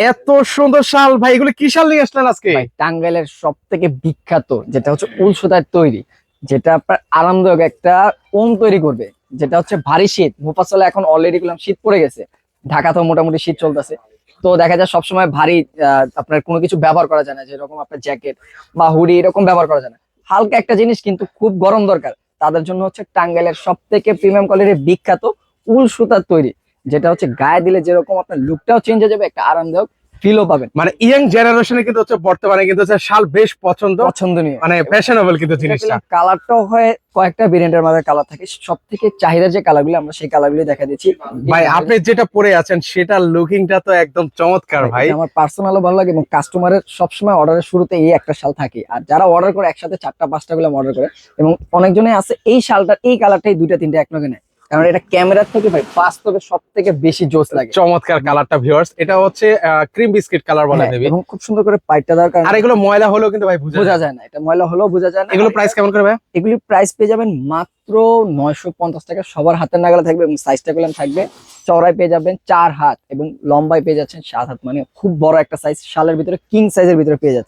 এত সুন্দর শাল ভাই, এগুলো কি শাল নিয়ে আসলেন আজকে? ভাই টাঙ্গাইলের সব থেকে বিখ্যাত যেটা হচ্ছে উল সুতার তৈরি, যেটা আপনার আরামদায়ক একটা ওম তৈরি করবে, যেটা হচ্ছে ভারী শীত। মোফাসলে এখন অলরেডি গুলাম শীত পড়ে গেছে, ঢাকাতেও মোটামুটি শীত চলতেছে। তো দেখা যায় সবসময় ভারী আপনার কোনো কিছু ব্যবহার করা যায় না, যেরকম আপনার জ্যাকেট বা হুডি এরকম ব্যবহার করা যায় না। হালকা একটা জিনিস কিন্তু খুব গরম দরকার, তাদের জন্য হচ্ছে টাঙ্গাইলের সব থেকে প্রিমিয়াম কোয়ালিটির বিখ্যাত উল সুতার তৈরি, যেটা হচ্ছে গায়ে দিলে যেরকম আপনার লুকটাও চেঞ্জ হয়ে যাবে, একটা আরামদায়ক ফিলও পাবেন। মানে ইয়াং জেনারেশনে কিন্তু হচ্ছে বর্তমানে কিন্তু হচ্ছে শাল বেশ পছন্দনীয়, মানে ফ্যাশনেবল কিন্তু জিনিসটা। কালারটাও হয় কয়েকটা ভেরিয়েন্টের মধ্যে কালার থাকে। সব থেকে চাহিদার যে কালারগুলো আমরা সেই কালারগুলো দেখা দিচ্ছি। ভাই আপনি যেটা পরে আছেন সেটার লুকিংটা তো একদম চমৎকার ভাই। এটা আমার পার্সোনালও ভালো লাগে এবং কাস্টমারের সবসময় অর্ডারের শুরুতে এই একটা শাল থাকে। আর যারা অর্ডার করে একসাথে 4টা 5টা গুলো অর্ডার করে, এবং অনেকজনে আছে এই শালটা এই কালারটাই 2টা 3টা একলগে নেয়, কারণ এটা ক্যামেরার থেকে ভাই বাস্তবে সব থেকে বেশি জোস লাগে। চমৎকার কালারটা ভিউয়ার্স, এটা হচ্ছে ক্রিম বিস্কিট কালার বলে হ্যাঁ, দেবি। এবং খুব সুন্দর করে পাইটটা দেওয়ার কারণে আর এগুলো ময়লা হলেও কিন্তু ভাই বোঝা বোঝা যায়। যায় না, এটা ময়লা হলেও বোঝা যায় না। এগুলো প্রাইস কেমন করে ভাই? এগুলি প্রাইস পেয়ে যাবেন মাত্র 950 টাকা, সবার হাতের নাগালে থাকবে এবং সাইজটা গুলো থাকবে চওড়ায় পেয়ে যাবেন 4 হাত এবং লম্বায় পেয়ে যাচ্ছেন 7 হাত, মানে খুব বড় একটা সাইজ, শালের ভিতরে কিং সাইজের ভিতরে পেয়ে যাচ্ছে।